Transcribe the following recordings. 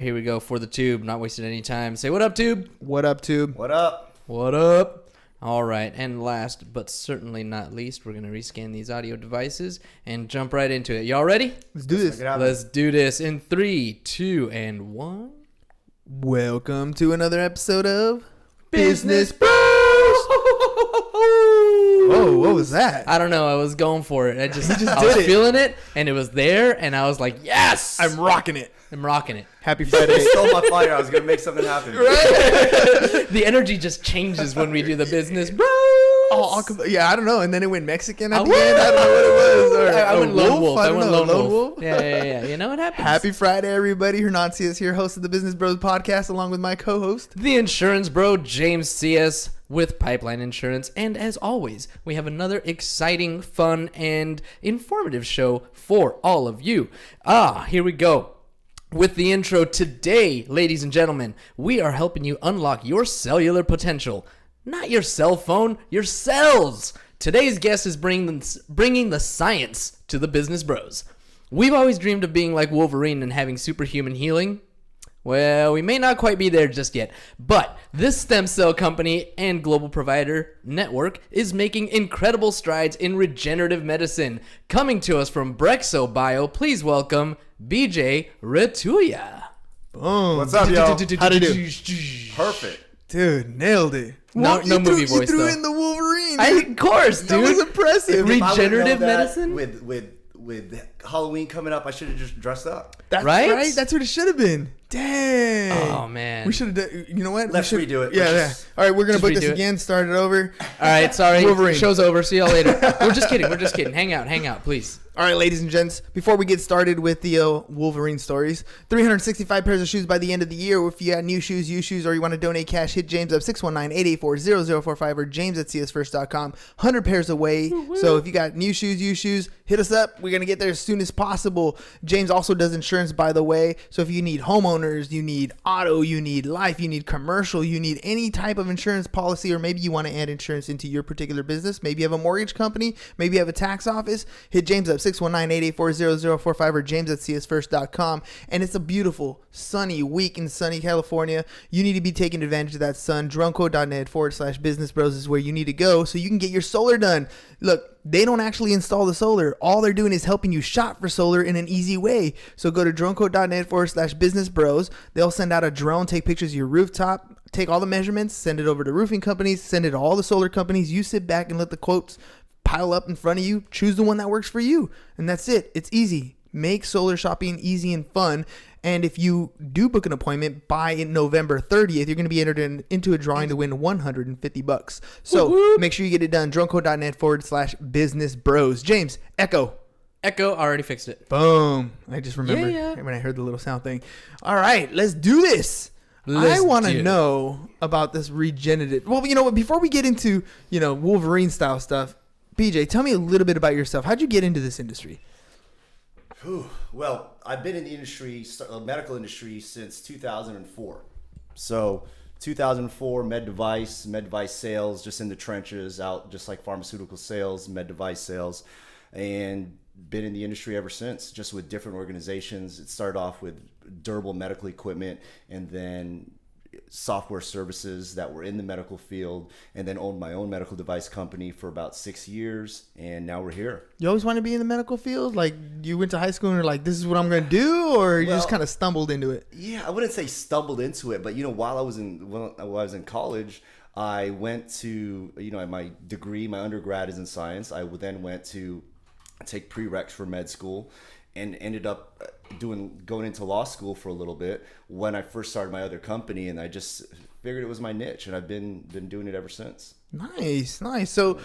Here we go for the tube. Not wasting any time. Say what up, tube. What up, tube? What up? What up? All right, and last but certainly not least, we're going to rescan these audio devices and jump right into it. Y'all ready? Let's do this. Let's do this in 3, 2, and 1. Welcome to another episode of Business Bros! Whoa, what was that? I don't know. I was going for it. I was did it. feeling it, and it was there, and I was like, yes! I'm rocking it. I'm rocking it. Happy Friday. You stole my fire. I was going to make something happen. The energy just changes when we do the Business Bros! Yeah, I don't know. And then it went Mexican at the end. I don't know what it was. Or I went lone wolf. I went lone wolf. Yeah. You know what happens? Happy Friday, everybody. Hernancias here, host of the Business Bros podcast, along with my co-host, the insurance bro, James C.S. with Pipeline Insurance. And as always, we have another exciting, fun, and informative show for all of you. Here we go. With the intro today, ladies and gentlemen, we are helping you unlock your cellular potential. Not your cell phone, your cells. Today's guest is bringing the science to the Business Bros. We've always dreamed of being like Wolverine and having superhuman healing. Well, we may not quite be there just yet, but this stem cell company and global provider network is making incredible strides in regenerative medicine. Coming to us from Brexo Bio, please welcome BJ Retuya. boom. What's up, y'all? How'd it do? Perfect. Dude, nailed it. No movie voice, You threw though. in the Wolverine. Of course, dude. That was impressive. If I would've Regenerative known that medicine? With Halloween coming up, I should have just dressed up. That's Right? right. That's what it should have been. Dang. Oh, man. We should have done, you know what? Let's we should redo it. Yeah, Let's yeah. just- All right, we're going to book just this redo it. again, start it over. All right, sorry. Wolverine. Show's over. See y'all later. We're just kidding. Hang out, please. All right, ladies and gents, before we get started with the Wolverine stories, 365 pairs of shoes by the end of the year. If you got new shoes, used shoes, or you want to donate cash, hit James up 619-884-0045 or james at csfirst.com. 100 pairs away. So if you got new shoes, used shoes, hit us up. We're going to get there as soon as possible. James also does insurance, by the way. So if you need homeowners, you need auto, you need life, you need commercial, you need any type of insurance policy, or maybe you want to add insurance into your particular business. Maybe you have a mortgage company. Maybe you have a tax office. Hit James up 619-884-0045 or james at csfirst.com. And it's a beautiful, sunny week in sunny California. You need to be taking advantage of that sun. Drunko.net/business bros is where you need to go so you can get your solar done. Look, they don't actually install the solar. All they're doing is helping you shop for solar in an easy way. So go to drunko.net/business bros. They'll send out a drone, take pictures of your rooftop, take all the measurements, send it over to roofing companies, send it to all the solar companies. You sit back and let the quotes pile up in front of you. Choose the one that works for you. And that's it. It's easy. Make solar shopping easy and fun. And if you do book an appointment by November 30th, you're going to be entered into a drawing to win $150. So make sure you get it done. Drunko.net/business bros. James, Echo. Echo, already fixed it. Boom. I just remembered when I heard the little sound thing. All right, let's do this. I want to know about this regenerative. Well, you know what? Before we get into, Wolverine style stuff, BJ, tell me a little bit about yourself. How'd you get into this industry? Well, I've been in the industry, medical industry, since 2004. So 2004, med device sales, just in the trenches, out just like pharmaceutical sales, med device sales, and been in the industry ever since, just with different organizations. It started off with durable medical equipment, and then software services that were in the medical field, and then owned my own medical device company for about 6 years, and now we're here. You always want to be in the medical field? Like, you went to high school and you're like, this is what I'm going to do? Or you just kind of stumbled into it? Yeah, I wouldn't say stumbled into it, but while I was in college, I went to, my degree, my undergrad is in science. I then went to take prereqs for med school, and ended up going into law school for a little bit when I first started my other company, and I just figured it was my niche, and I've been doing it ever since. Nice. So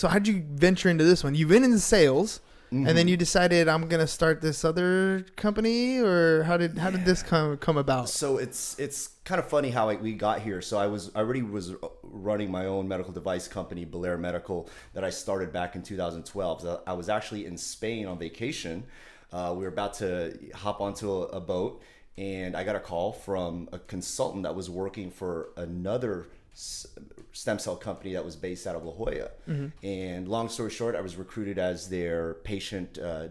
how'd you venture into this one? You've been in sales, and then you decided, I'm gonna start this other company, or how did this come about? So it's kind of funny how we got here. So I already was running my own medical device company, Belair Medical, that I started back in 2012. So I was actually in Spain on vacation. We were about to hop onto a boat, and I got a call from a consultant that was working for another stem cell company that was based out of La Jolla. And long story short, I was recruited as their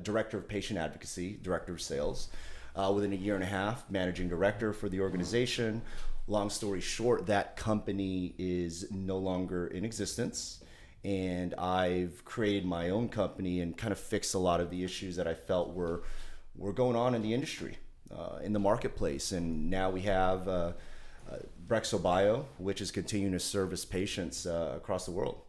director of patient advocacy, director of sales. within a year and a half, managing director for the organization. Long story short, that company is no longer in existence. And I've created my own company and kind of fixed a lot of the issues that I felt were going on in the industry, in the marketplace. And now we have Brexo Bio, which is continuing to service patients across the world.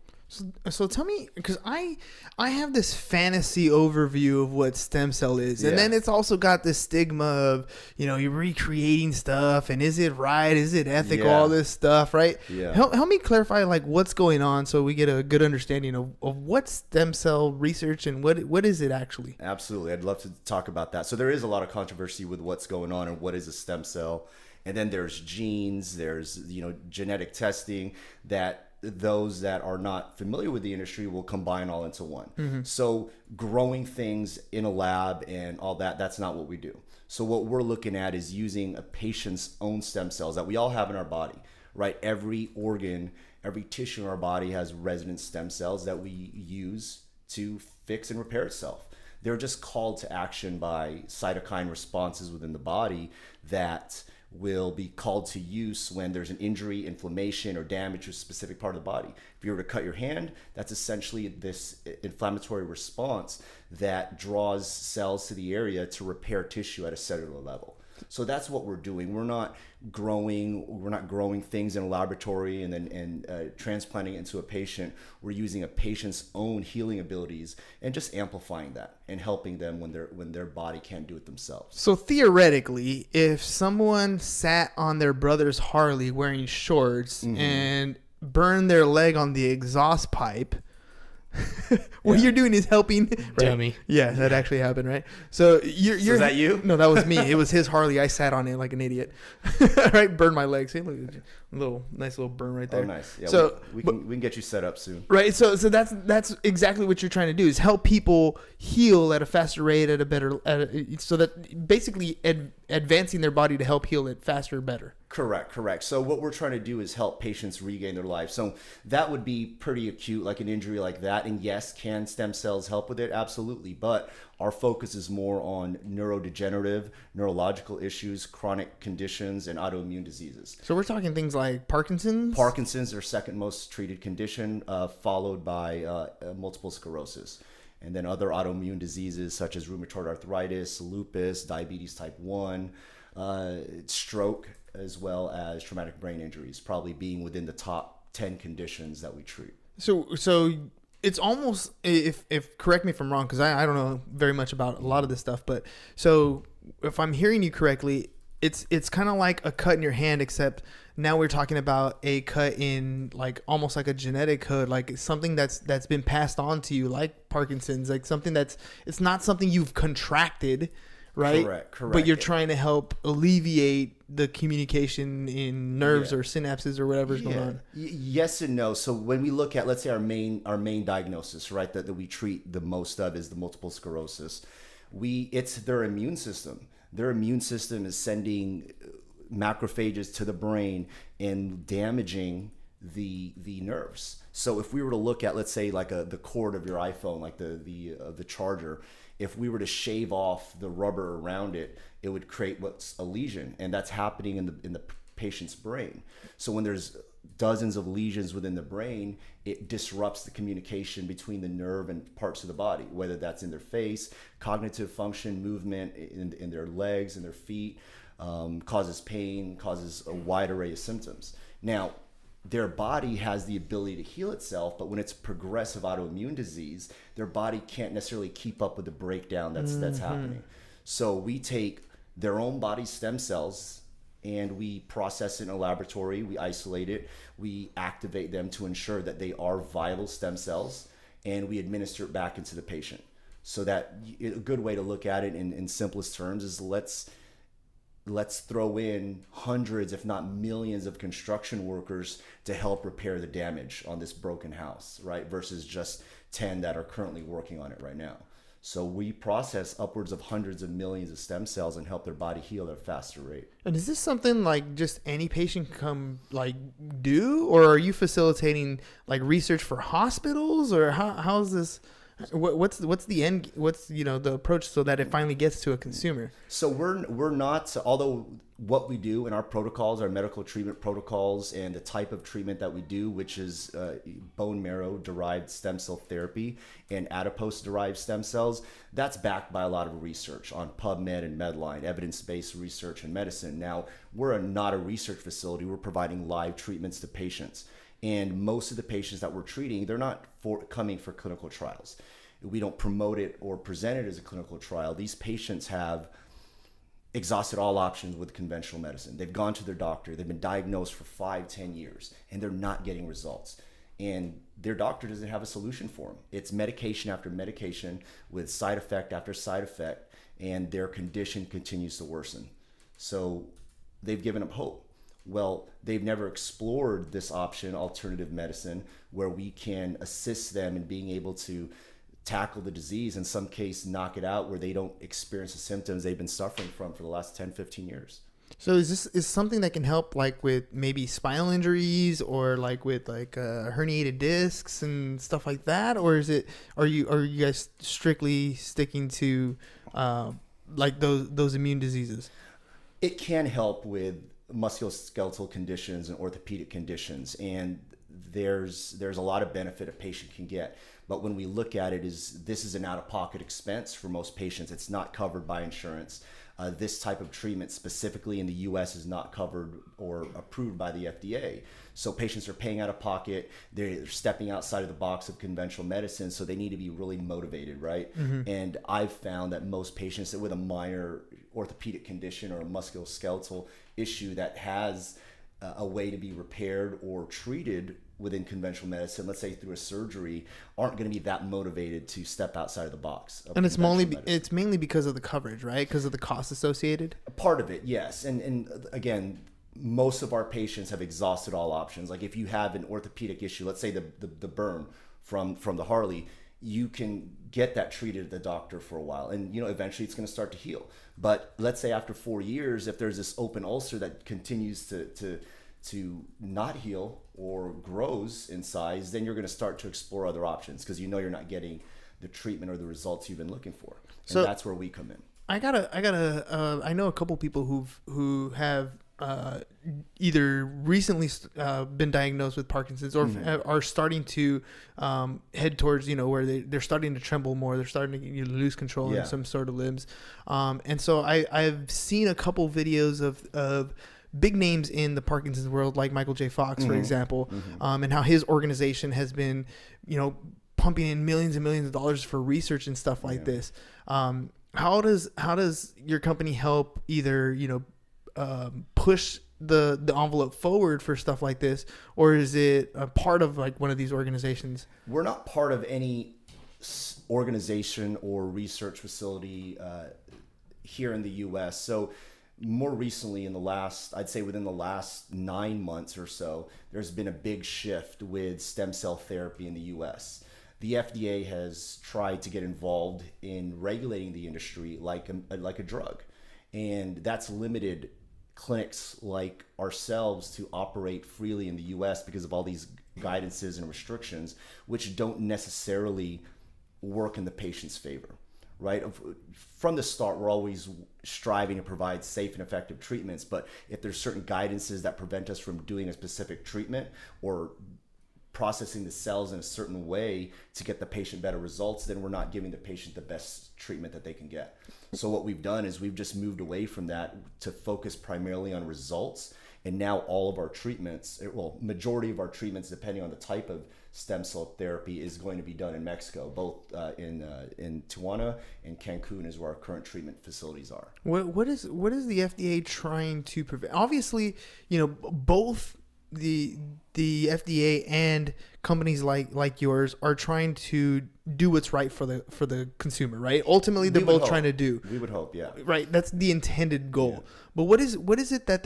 So tell me, because I have this fantasy overview of what stem cell is, and then it's also got this stigma of, you're recreating stuff, and is it right? Is it ethical? All this stuff, right? Yeah. Help me clarify like what's going on so we get a good understanding of what stem cell research and what is it actually? Absolutely. I'd love to talk about that. So there is a lot of controversy with what's going on and what is a stem cell. And then there's genes, there's, genetic testing that those that are not familiar with the industry will combine all into one. Mm-hmm. So growing things in a lab and all that, that's not what we do. So what we're looking at is using a patient's own stem cells that we all have in our body, right? Every organ, every tissue in our body has resident stem cells that we use to fix and repair itself. They're just called to action by cytokine responses within the body that will be called to use when there's an injury, inflammation, or damage to a specific part of the body. If you were to cut your hand, that's essentially this inflammatory response that draws cells to the area to repair tissue at a cellular level. So that's what we're doing. We're not growing things in a laboratory and then transplanting it into a patient. We're using a patient's own healing abilities and just amplifying that and helping them when their body can't do it themselves. So theoretically, if someone sat on their brother's Harley wearing shorts and burned their leg on the exhaust pipe, what you're doing is helping. Right? Dummy. Yeah, that actually happened, right? So you're. So is that you? No, that was me. It was his Harley. I sat on it like an idiot. Right, burned my leg. See, look, nice little burn right there. Oh, nice. Yeah, so we can get you set up soon. Right. So that's exactly what you're trying to do is help people heal at a faster rate, so that basically advancing their body to help heal it faster, better. Correct. So what we're trying to do is help patients regain their life. So that would be pretty acute, like an injury like that. And yes, can stem cells help with it? Absolutely. But our focus is more on neurodegenerative, neurological issues, chronic conditions, and autoimmune diseases. So we're talking things like Parkinson's? Parkinson's, their second most treated condition, followed by multiple sclerosis. And then other autoimmune diseases such as rheumatoid arthritis, lupus, diabetes type 1, stroke, as well as traumatic brain injuries, probably being within the top 10 conditions that we treat. So it's almost, if correct me if I'm wrong, because I don't know very much about a lot of this stuff, but so if I'm hearing you correctly, it's kind of like a cut in your hand, except now we're talking about a cut in like almost like a genetic code, like something that's been passed on to you, like Parkinson's, like something it's not something you've contracted, right? Correct. But you're trying to help alleviate the communication in nerves or synapses or whatever's going on. Yes and no. So when we look at, let's say our main diagnosis, right, that we treat the most of is the multiple sclerosis. It's their immune system. Their immune system is sending macrophages to the brain and damaging the nerves. So if we were to look at, let's say, like the cord of your iPhone, like the charger, if we were to shave off the rubber around it, it would create what's a lesion, and that's happening in the patient's brain. So when there's dozens of lesions within the brain, it disrupts the communication between the nerve and parts of the body, whether that's in their face, cognitive function, movement in their legs and their feet, causes pain, causes a wide array of symptoms. Now, their body has the ability to heal itself, but when it's progressive autoimmune disease, their body can't necessarily keep up with the breakdown that's happening. So we take their own body stem cells and we process it in a laboratory, we isolate it, we activate them to ensure that they are viable stem cells, and we administer it back into the patient. So that a good way to look at it in simplest terms is let's throw in hundreds, if not millions, of construction workers to help repair the damage on this broken house, right? Versus just 10 that are currently working on it right now. So we process upwards of hundreds of millions of stem cells and help their body heal at a faster rate. And is this something like just any patient can come like do, or are you facilitating like research for hospitals, or how's this? What's the end? What's the approach so that it finally gets to a consumer? So we're not, although what we do in our protocols, our medical treatment protocols, and the type of treatment that we do, which is bone marrow derived stem cell therapy and adipose derived stem cells, that's backed by a lot of research on PubMed and Medline, evidence-based research in medicine. Now, we're not a research facility. We're providing live treatments to patients. And most of the patients that we're treating, they're not coming for clinical trials. We don't promote it or present it as a clinical trial. These patients have exhausted all options with conventional medicine. They've gone to their doctor. They've been diagnosed for 5-10 years, and they're not getting results. And their doctor doesn't have a solution for them. It's medication after medication with side effect after side effect, and their condition continues to worsen. So they've given up hope. Well, they've never explored this option, alternative medicine, where we can assist them in being able to tackle the disease, in some case knock it out, where they don't experience the symptoms they've been suffering from for the last 10-15 years. So is something that can help like with maybe spinal injuries or like with like herniated discs and stuff like that, or are you guys strictly sticking to like those immune diseases? It can help with musculoskeletal conditions and orthopedic conditions, and there's a lot of benefit a patient can get. But when we look at it, this is an out-of-pocket expense for most patients. It's not covered by insurance. This type of treatment specifically in the U.S. is not covered or approved by the FDA. So patients are paying out of pocket. They're stepping outside of the box of conventional medicine, so they need to be really motivated, right? Mm-hmm. And I've found that most patients with a minor orthopedic condition or a musculoskeletal issue that has a way to be repaired or treated within conventional medicine, let's say through a surgery, aren't going to be that motivated to step outside of the box. And it's mainly because of the coverage, right? Because of the cost associated? Part of it, yes. And again, most of our patients have exhausted all options. Like if you have an orthopedic issue, let's say the burn from the Harley, you can get that treated at the doctor for a while, and eventually it's going to start to heal. But let's say after 4 years, if there's this open ulcer that continues to not heal or grows in size, then you're going to start to explore other options because you're not getting the treatment or the results you've been looking for. And so that's where we come in. I know a couple people who have either recently been diagnosed with Parkinson's or are starting to head towards where they're starting to tremble more, they're starting to lose control in some sort of limbs, and so I've seen a couple videos of big names in the Parkinson's world, like Michael J. Fox, for example, and how his organization has been pumping in millions and millions of dollars for research and stuff like this. How does your company help either push the envelope forward for stuff like this, or is it a part of like one of these organizations? We're not part of any organization or research facility here in the U.S. So more recently, within the last 9 months or so, there's been a big shift with stem cell therapy in the U.S. The FDA has tried to get involved in regulating the industry like a drug, and that's limited clinics like ourselves to operate freely in the U.S. because of all these guidances and restrictions, which don't necessarily work in the patient's favor, right? From the start, we're always striving to provide safe and effective treatments, but if there's certain guidances that prevent us from doing a specific treatment or processing the cells in a certain way to get the patient better results, then we're not giving the patient the best treatment that they can get. So what we've done is we've just moved away from that to focus primarily on results. And now all of our treatments, majority of our treatments, depending on the type of stem cell therapy, is going to be done in Mexico, both in Tijuana and Cancun is where our current treatment facilities are. What is the FDA trying to prevent? Obviously, both the FDA and companies like yours are trying to do what's right for the consumer, right? Ultimately, they're both trying to do. We would hope, yeah. Right, that's the intended goal. Yeah. But what is it that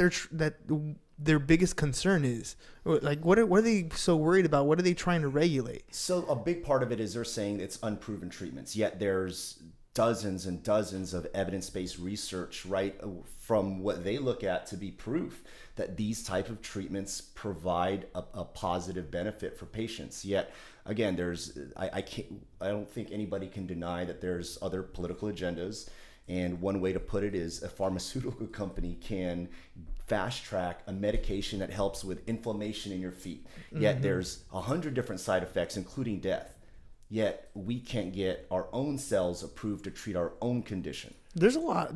their biggest concern is? Like, what are they so worried about? What are they trying to regulate? So a big part of it is they're saying it's unproven treatments. Yet there's dozens and dozens of evidence-based research, right, from what they look at to be proof that these type of treatments provide a positive benefit for patients. Yet again, I don't think anybody can deny that there's other political agendas. And one way to put it is a pharmaceutical company can fast track a medication that helps with inflammation in your feet. Yet there's 100 different side effects, including death. Yet we can't get our own cells approved to treat our own condition. There's a lot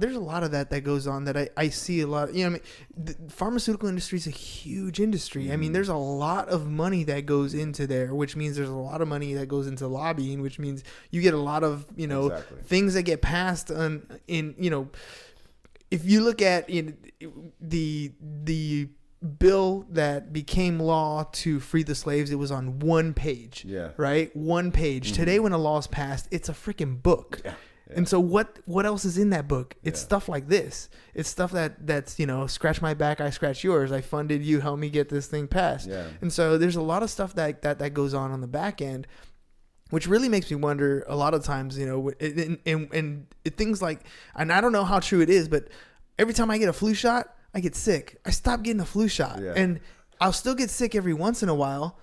of that goes on that I see a lot. You know, I mean, the pharmaceutical industry is a huge industry. I mean, there's a lot of money that goes into there, which means there's a lot of money that goes into lobbying, which means you get a lot of, you know, things that get passed in, you know, if you look at the bill that became law to free the slaves, it was on one page. Yeah. Right? One page. Mm-hmm. Today when a law is passed, it's a freaking book. Yeah. Yeah. And so what else is in that book? It's stuff like this. It's stuff that's, you know, scratch my back, I scratch yours. I funded you, help me get this thing passed. Yeah. And so there's a lot of stuff that goes on the back end, which really makes me wonder a lot of times, you know, and things like, and I don't know how true it is, but every time I get a flu shot, I get sick. I stopped getting a flu shot. Yeah. And I'll still get sick every once in a while,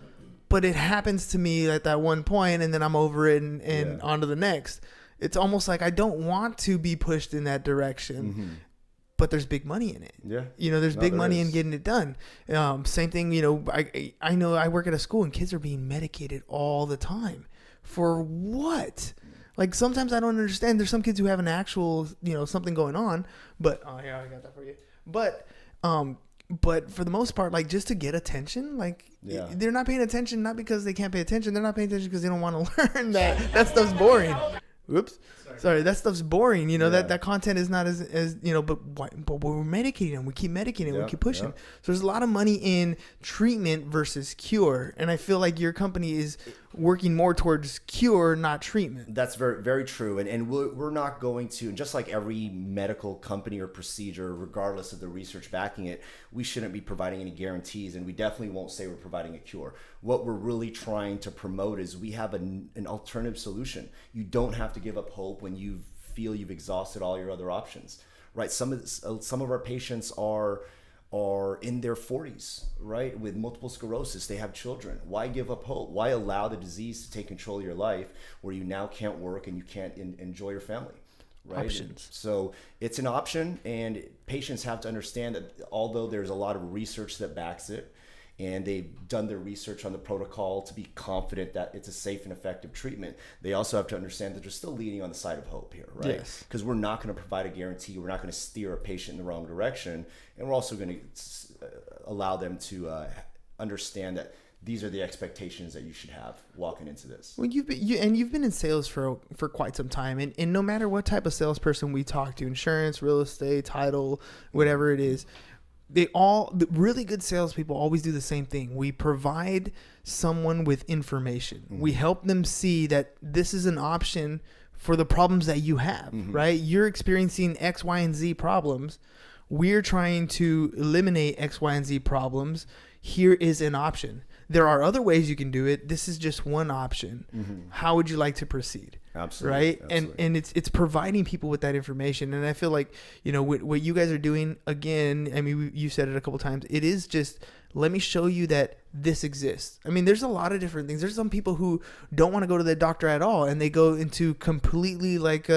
but it happens to me at that one point, and then I'm over it and on to the next. It's almost like I don't want to be pushed in that direction, but there's big money in it. Yeah. You know, there's big money in getting it done. Same thing, you know, I know I work at a school and kids are being medicated all the time. For what? Like, sometimes I don't understand. There's some kids who have an actual, you know, something going on, but, oh yeah, I got that for you. But for the most part, like, just to get attention, like, they're not paying attention, not because they can't pay attention. They're not paying attention because they don't want to learn that stuff's boring. Whoops. Sorry, that stuff's boring. You know, that content is not as you know, but we're medicating them. We keep medicating them. We keep pushing. So there's a lot of money in treatment versus cure. And I feel like your company is working more towards cure, not treatment. That's very, very true. And we're not going to, just like every medical company or procedure, regardless of the research backing it, we shouldn't be providing any guarantees. And we definitely won't say we're providing a cure. What we're really trying to promote is we have an alternative solution. You don't have to give up hope when you feel you've exhausted all your other options, right? Some of our patients are in their 40s, right, with multiple sclerosis. They have children. Why give up hope? Why allow the disease to take control of your life where you now can't work and you can't enjoy your family? Right? Options. So it's an option, and patients have to understand that although there's a lot of research that backs it, and they've done their research on the protocol to be confident that it's a safe and effective treatment, they also have to understand that they're still leaning on the side of hope here, right? Yes. Because we're not going to provide a guarantee. We're not going to steer a patient in the wrong direction. And we're also going to allow them to understand that these are the expectations that you should have walking into this. Well, you've been in sales for quite some time, and no matter what type of salesperson we talk to, insurance, real estate, title, whatever it is, the really good salespeople always do the same thing. We provide someone with information. Mm-hmm. We help them see that this is an option for the problems that you have, right? You're experiencing X, Y, and Z problems. We're trying to eliminate X, Y, and Z problems. Here is an option. There are other ways you can do it. This is just one option. Mm-hmm. How would you like to proceed? Absolutely. Right. Absolutely. And it's providing people with that information. And I feel like, you know, what you guys are doing, again, I mean, you said it a couple times. It is just, let me show you that this exists. I mean, there's a lot of different things. There's some people who don't want to go to the doctor at all, and they go into completely like,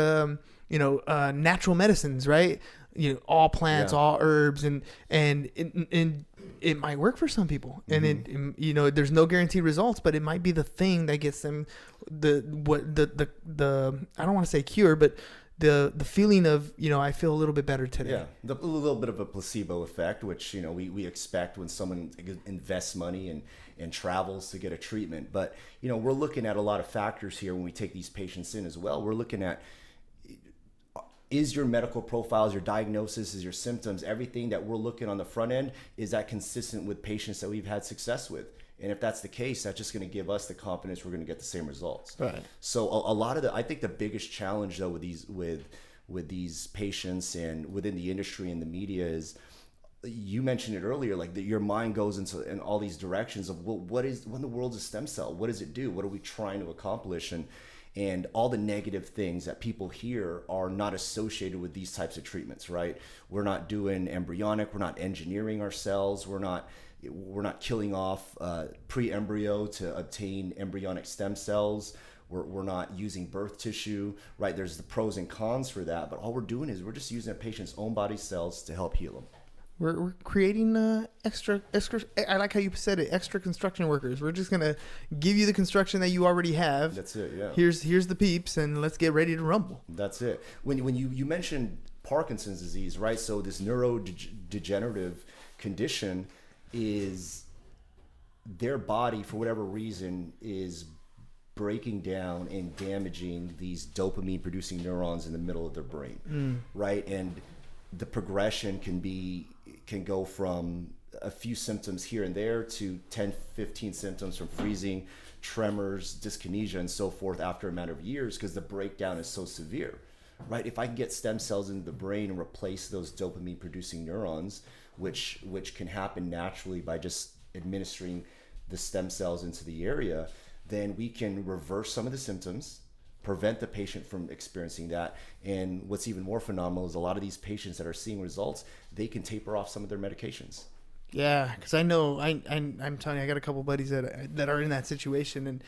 natural medicines, right? You know, all plants, all herbs, and it might work for some people, and it, there's no guaranteed results, but it might be the thing that gets them the I don't want to say cure, but the feeling of, you know, I feel a little bit better today. Yeah, a little bit of a placebo effect, which, you know, we expect when someone invests money and travels to get a treatment. But, you know, we're looking at a lot of factors here when we take these patients in as well. We're looking at, is your medical profile, is your diagnosis, is your symptoms, everything that we're looking on the front end, is that consistent with patients that we've had success with? And if that's the case, that's just going to give us the confidence we're going to get the same results. Right. So a lot of I think the biggest challenge though with these patients and within the industry and the media is, you mentioned it earlier, like your mind goes in all these directions of, well, when the world's a stem cell, what does it do? What are we trying to accomplish? And all the negative things that people hear are not associated with these types of treatments, right? We're not doing embryonic, we're not engineering our cells, we're not killing off pre-embryo to obtain embryonic stem cells. We're not using birth tissue, right? There's the pros and cons for that, but all we're doing is we're just using a patient's own body cells to help heal them. We're creating extra. I like how you said it. Extra construction workers. We're just gonna give you the construction that you already have. That's it. Yeah. Here's the peeps, and let's get ready to rumble. That's it. When you mentioned Parkinson's disease, right? So this neurodegenerative condition is their body, for whatever reason, is breaking down and damaging these dopamine producing neurons in the middle of their brain, right? And the progression can go from a few symptoms here and there to 10, 15 symptoms from freezing, tremors, dyskinesia, and so forth after a matter of years, because the breakdown is so severe, right? If I can get stem cells into the brain and replace those dopamine producing neurons, which can happen naturally by just administering the stem cells into the area, then we can reverse some of the symptoms, prevent the patient from experiencing that. And what's even more phenomenal is a lot of these patients that are seeing results, they can taper off some of their medications. Yeah, because I know I'm telling you, I got a couple buddies that are in that situation, and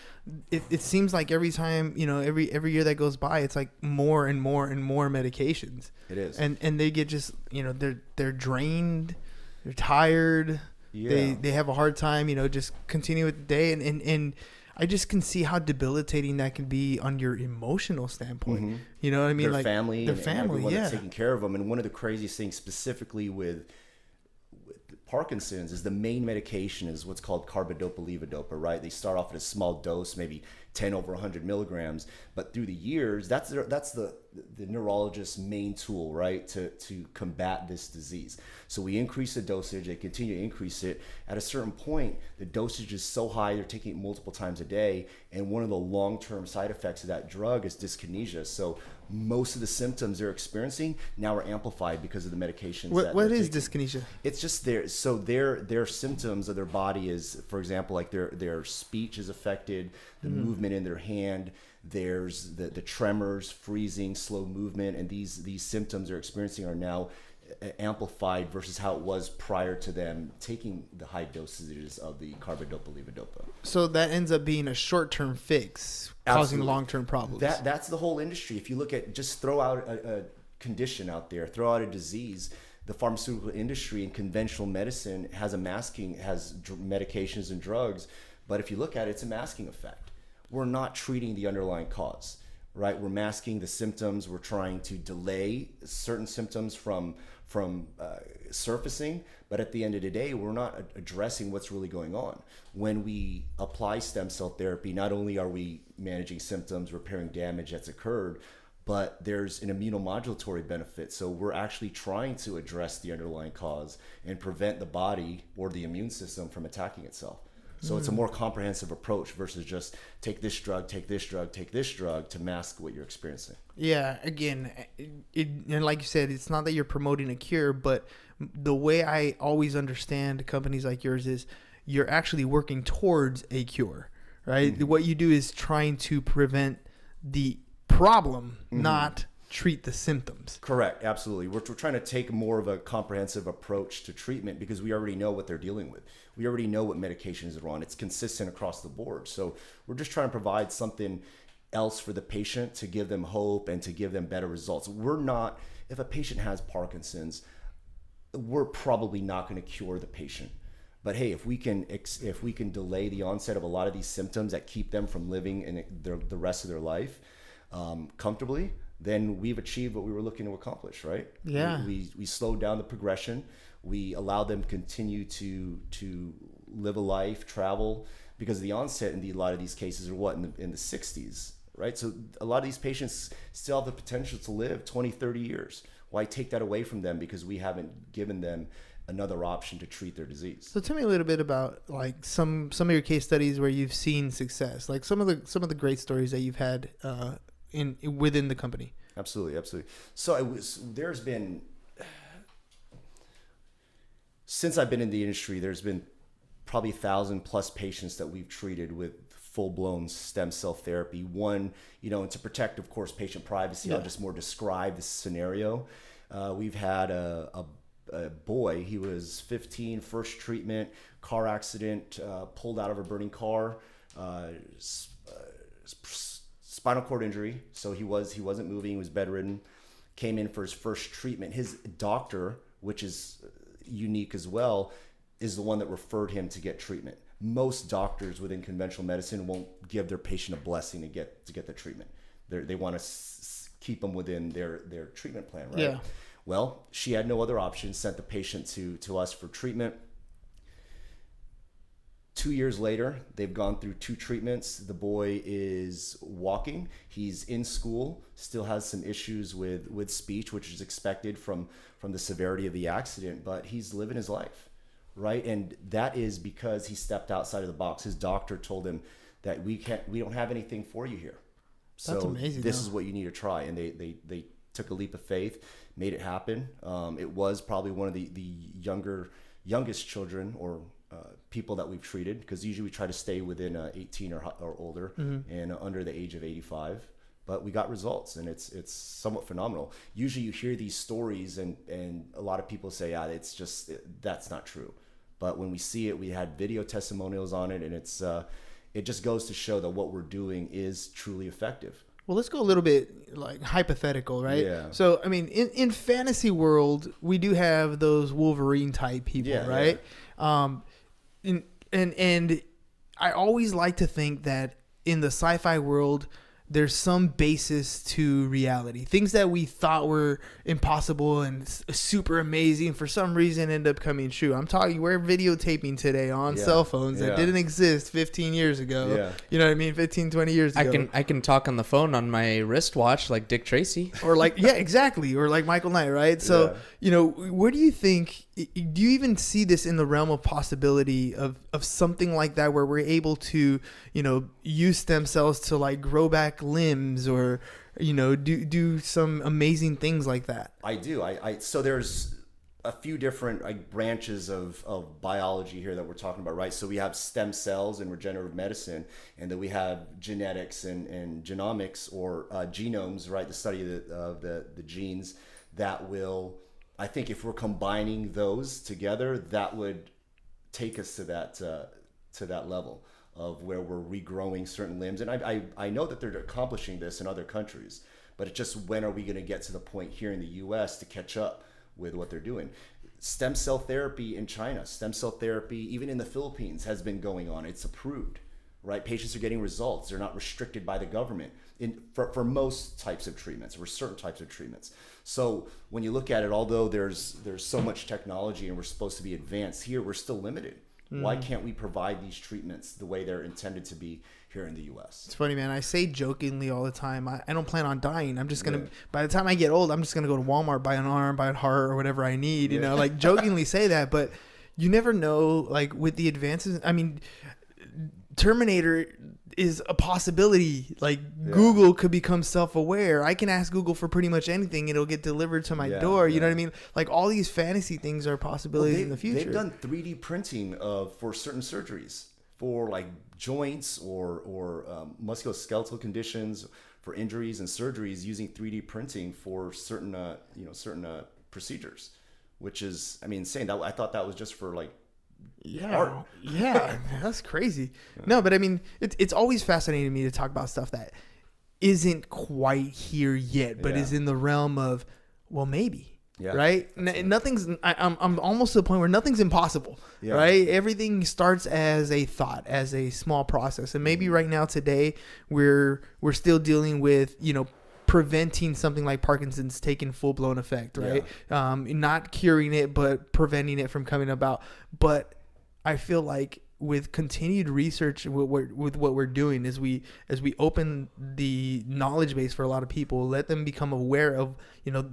it seems like every time, every year that goes by, it's like more and more and more medications. It is, and they get just they're drained, they're tired, they have a hard time just continue with the day, and I just can see how debilitating that can be on your emotional standpoint. Mm-hmm. You know what I mean? Their like family, their and family, everyone yeah. that's taking care of them. And one of the craziest things specifically with Parkinson's is the main medication is what's called carbidopa-levodopa, right? They start off at a small dose, maybe 10 over 100 milligrams, but through the years, that's the neurologist's main tool, right, to combat this disease. So we increase the dosage, they continue to increase it. At a certain point, the dosage is so high, they're taking it multiple times a day, and one of the long-term side effects of that drug is dyskinesia. So most of the symptoms they're experiencing now are amplified because of the medications. What is dyskinesia? It's just their symptoms of their body is, for example, like their speech is affected, the movement in their hand, there's the tremors, freezing, slow movement, and these symptoms they're experiencing are now amplified versus how it was prior to them taking the high dosages of the carbidopa-levodopa. So that ends up being a short-term fix, causing long-term problems. That's the whole industry. If you look at, just throw out a condition out there, throw out a disease, the pharmaceutical industry and conventional medicine has medications and drugs, but if you look at it, it's a masking effect. We're not treating the underlying cause, right? We're masking the symptoms. We're trying to delay certain symptoms from surfacing, but at the end of the day, we're not addressing what's really going on. When we apply stem cell therapy, not only are we managing symptoms, repairing damage that's occurred, but there's an immunomodulatory benefit. So we're actually trying to address the underlying cause and prevent the body or the immune system from attacking itself. So it's a more comprehensive approach versus just take this drug, take this drug, take this drug to mask what you're experiencing. Yeah, again, and like you said, it's not that you're promoting a cure, but the way I always understand companies like yours is you're actually working towards a cure, right? Mm-hmm. What you do is trying to prevent the problem, not treat the symptoms. Correct, absolutely. We're trying to take more of a comprehensive approach to treatment because we already know what they're dealing with. We already know what medications they're on. It's consistent across the board. So we're just trying to provide something else for the patient to give them hope and to give them better results. If a patient has Parkinson's, we're probably not going to cure the patient. But hey, if we can delay the onset of a lot of these symptoms that keep them from living in the rest of their life comfortably, then we've achieved what we were looking to accomplish, right? Yeah. We slowed down the progression. We allowed them to continue to live a life, travel, because the onset in a lot of these cases are in the 60s, right? So a lot of these patients still have the potential to live 20, 30 years. Why take that away from them because we haven't given them another option to treat their disease? So tell me a little bit about like some of your case studies where you've seen success, like some of the great stories that you've had within the company. Absolutely. So since I've been in the industry, there's been probably 1,000 plus patients that we've treated with full-blown stem cell therapy. One, and to protect, of course, patient privacy, I'll just more describe the scenario. We've had a boy, he was 15, first treatment, car accident, pulled out of a burning car, spinal cord injury. So he wasn't moving, he was bedridden, came in for his first treatment. His doctor, which is unique as well, is the one that referred him to get treatment. Most doctors within conventional medicine won't give their patient a blessing to get the treatment. They want to keep them within their treatment plan, right? Yeah. Well, she had no other option, sent the patient to us for treatment. 2 years later, they've gone through 2 treatments. The boy is walking. He's in school, still has some issues with speech, which is expected from the severity of the accident, but he's living his life, right? And that is because he stepped outside of the box. His doctor told him that we don't have anything for you here. So That's amazing, this is what you need to try. And they took a leap of faith, made it happen. It was probably one of the youngest children or people that we've treated, because usually we try to stay within 18 or older and under the age of 85. But we got results, and it's somewhat phenomenal. Usually you hear these stories and a lot of people say, that's not true. But when we see it, we had video testimonials on it, and it just goes to show that what we're doing is truly effective. Well, let's go a little bit like hypothetical, right? Yeah. So, I mean, in fantasy world, we do have those Wolverine type people, right? Yeah. And I always like to think that in the sci-fi world, there's some basis to reality. Things that we thought were impossible and super amazing for some reason end up coming true. I'm talking, we're videotaping today on cell phones that didn't exist 15 years ago. Yeah. You know what I mean? 15, 20 years ago. I can talk on the phone on my wristwatch like Dick Tracy. Or like, yeah, exactly. Or like Michael Knight, right? So, where do you think, do you even see this in the realm of possibility of something like that, where we're able to, use stem cells to like grow back limbs or, do some amazing things like that? I do. So there's a few different branches of biology here that we're talking about, right? So we have stem cells in regenerative medicine, and then we have genetics and genomics, or genomes, right? The study of the genes that will, I think if we're combining those together, that would take us to that level of where we're regrowing certain limbs. And I know that they're accomplishing this in other countries, but it's just, when are we going to get to the point here in the US to catch up with what they're doing? Stem cell therapy in China, stem cell therapy even in the Philippines has been going on. It's approved, right? Patients are getting results. They're not restricted by the government for most types of treatments, or certain types of treatments. So when you look at it, although there's so much technology and we're supposed to be advanced here, we're still limited. Why can't we provide these treatments the way they're intended to be here in the U.S.? It's funny, man. I say jokingly all the time, I don't plan on dying. I'm just going to, by the time I get old, I'm just going to go to Walmart, buy an arm, buy a heart, or whatever I need, like jokingly say that. But you never know, like with the advances, I mean, Terminator is a possibility. Like Google could become self-aware. I can ask Google for pretty much anything. It'll get delivered to my door. You know what I mean? Like all these fantasy things are possibilities in the future. They've done 3D printing for certain surgeries, for like joints or musculoskeletal conditions, for injuries and surgeries, using 3D printing for certain procedures, which is, I mean, insane. I thought that was just for like art. Yeah, that's crazy. No, but I mean, it's always fascinating to me to talk about stuff that isn't quite here yet, but is in the realm of, well, maybe. Yeah. Right. Nothing's. I'm almost to the point where nothing's impossible. Yeah. Right. Everything starts as a thought, as a small process, and maybe right now today we're still dealing with preventing something like Parkinson's taking full blown effect. Right. Yeah. Not curing it, but preventing it from coming about. But I feel like with continued research with what we're doing, as we open the knowledge base for a lot of people, let them become aware of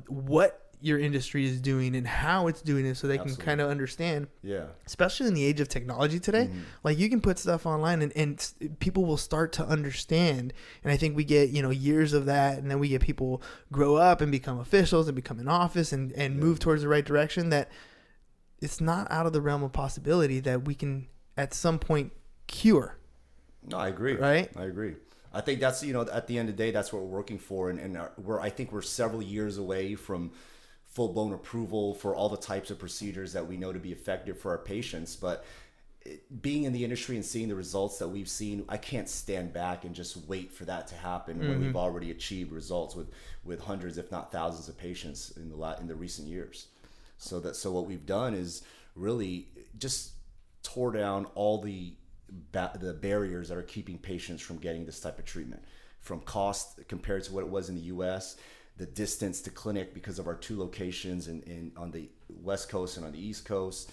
what your industry is doing and how it's doing it, so they can kind of understand. Yeah. Especially in the age of technology today, like you can put stuff online and people will start to understand. And I think we get, years of that, and then we get people grow up and become officials and become in office and move towards the right direction, that it's not out of the realm of possibility that we can at some point cure. No, I agree. Right? I agree. I think that's, at the end of the day, that's what we're working for. And I think we're several years away from full-blown approval for all the types of procedures that we know to be effective for our patients. But being in the industry and seeing the results that we've seen, I can't stand back and just wait for that to happen when we've already achieved results with hundreds, if not thousands of patients in the recent years. So what we've done is really just tore down all the barriers that are keeping patients from getting this type of treatment, from cost compared to what it was in the US, the distance to clinic because of our 2 locations on the West Coast and on the East Coast,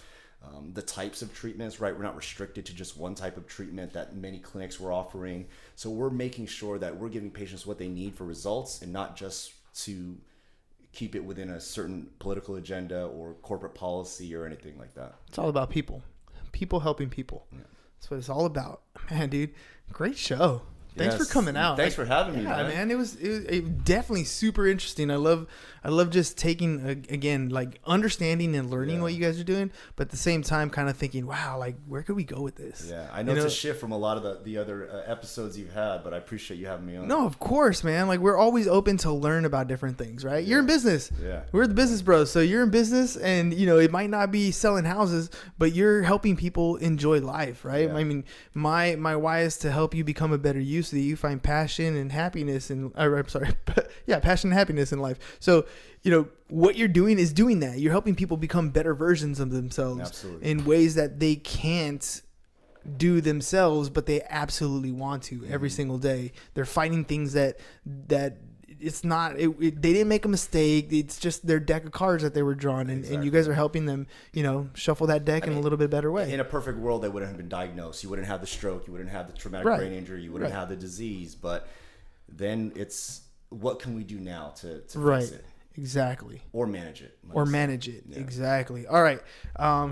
the types of treatments, right? We're not restricted to just one type of treatment that many clinics were offering. So we're making sure that we're giving patients what they need for results and not just to keep it within a certain political agenda or corporate policy or anything like that. It's all about people helping people. Yeah. That's what it's all about. Man, dude, great show. Thanks for coming out. Thanks for having me, man. It was definitely super interesting. I love just taking, again, like understanding and learning what you guys are doing, but at the same time kind of thinking, wow, like where could we go with this? Yeah, I know it's a shift from a lot of the other episodes you've had, but I appreciate you having me on. No, of course, man. Like we're always open to learn about different things, right? Yeah. You're in business. Yeah. We're the business bros. So you're in business and, it might not be selling houses, but you're helping people enjoy life, right? Yeah. I mean, my why is to help you become a better you so that you find passion and happiness passion and happiness in life. So, what you're doing is doing that. You're helping people become better versions of themselves. Absolutely. In ways that they can't do themselves, but they absolutely want to every single day. They're fighting things that it's not, they didn't make a mistake. It's just their deck of cards that they were drawn. And you guys are helping them, shuffle that deck in a little bit better way. In a perfect world, they wouldn't have been diagnosed. You wouldn't have the stroke. You wouldn't have the traumatic brain injury. You wouldn't have the disease. But then it's, what can we do now to fix it? Exactly. Or manage it. Yeah. Exactly. All right.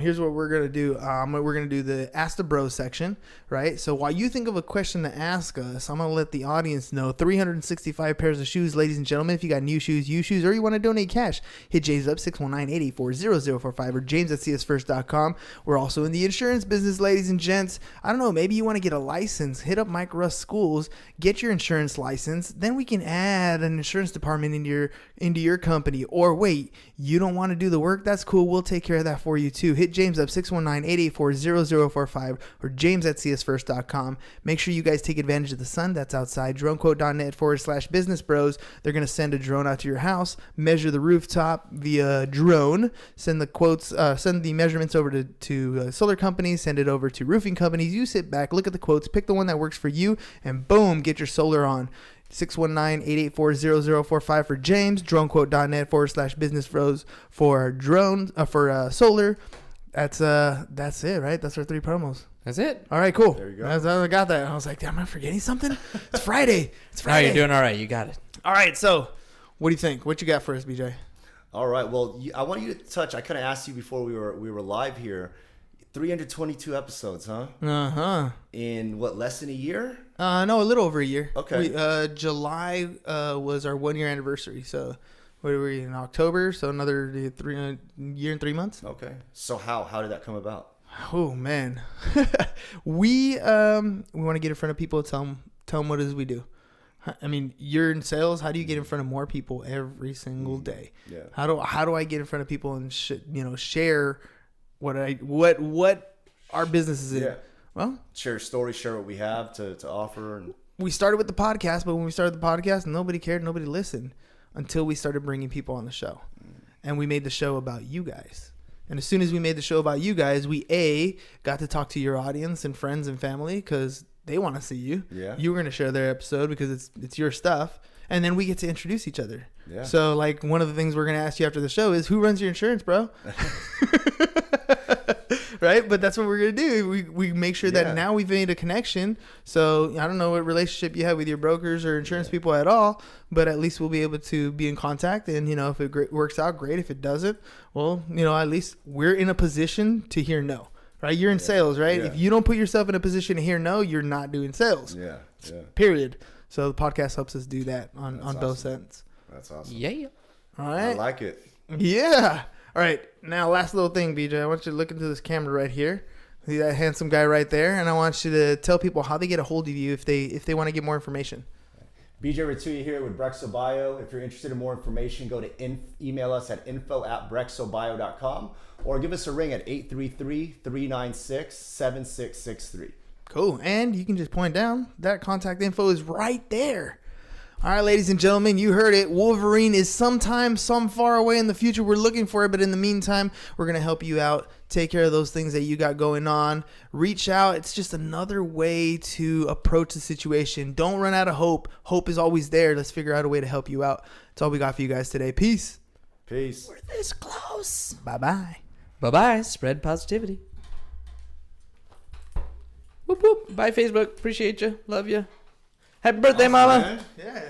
Here's what we're going to do. We're going to do the Ask the Bros section, right? So while you think of a question to ask us, I'm going to let the audience know 365 pairs of shoes, ladies and gentlemen. If you got new shoes, used shoes, or you want to donate cash, hit James up 619-884-0045 or james@csfirst.com. We're also in the insurance business, ladies and gents. I don't know, maybe you want to get a license. Hit up Mike Russ Schools, get your insurance license. Then we can add an insurance department into your company. Or wait, you don't want to do the work? That's cool. We'll take care of that for you too. Hit James up 619-884-0045 or james@csfirst.com. Make sure you guys take advantage of the sun that's outside. DroneQuote.net/business bros. They're going to send a drone out to your house, measure the rooftop via drone, send the quotes, send the measurements over to solar companies, send it over to roofing companies. You sit back, look at the quotes, pick the one that works for you, and boom, get your solar on. 619-884-0045 for James, DroneQuote.net/business bros for drone, for solar. That's it, right? That's our 3 promos. That's it. All right, cool. There you go. I got that. I was like, am I forgetting something? It's Friday. No, you're doing all right. You got it. All right, so what do you think? What you got for us, BJ? All right. Well, I want you to touch. I kind of asked you before we were live here. 322 episodes, huh? Uh-huh. In what, less than a year? No, a little over a year. Okay. July was our 1 year anniversary. So what are we in October? So another year and 3 months. Okay. So how did that come about? Oh man, we want to get in front of people. Tell them what it is we do. I mean, you're in sales. How do you get in front of more people every single day? Yeah. How do I get in front of people and share what our business is in? Yeah. Well, share stories, share what we have to offer. And we started with the podcast, but when we started the podcast, nobody cared, nobody listened until we started bringing people on the show. And we made the show about you guys. And as soon as we made the show about you guys, we got to talk to your audience and friends and family because they want to see you. Yeah. You were going to share their episode because it's your stuff. And then we get to introduce each other. Yeah. So like one of the things we're going to ask you after the show is who runs your insurance, bro? Right? But that's what we're going to do. We make sure that now we've made a connection. So I don't know what relationship you have with your brokers or insurance people at all, but at least we'll be able to be in contact. And, if it works out, great. If it doesn't, well, at least we're in a position to hear no. Right? You're in sales, right? Yeah. If you don't put yourself in a position to hear no, you're not doing sales. Yeah. Period. So the podcast helps us do that on both ends. That's awesome. Yeah. All right. I like it. Yeah. All right. Now, last little thing, BJ. I want you to look into this camera right here. See that handsome guy right there? And I want you to tell people how they get a hold of you if they want to get more information. BJ Retuya here with Brexo Bio. If you're interested in more information, go to email us at info@brexobio.com or give us a ring at 833-396-7663. Cool. And you can just point down. That contact info is right there. All right, ladies and gentlemen, you heard it. Wolverine is sometime, some far away in the future. We're looking for it, but in the meantime, we're going to help you out. Take care of those things that you got going on. Reach out. It's just another way to approach the situation. Don't run out of hope. Hope is always there. Let's figure out a way to help you out. That's all we got for you guys today. Peace. Peace. We're this close. Bye-bye. Bye-bye. Spread positivity. Whoop, whoop. Bye, Facebook. Appreciate you. Love you. Happy birthday, Mama. Man. Yeah.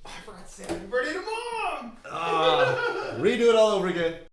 I forgot to say happy birthday to Mom. Redo it all over again.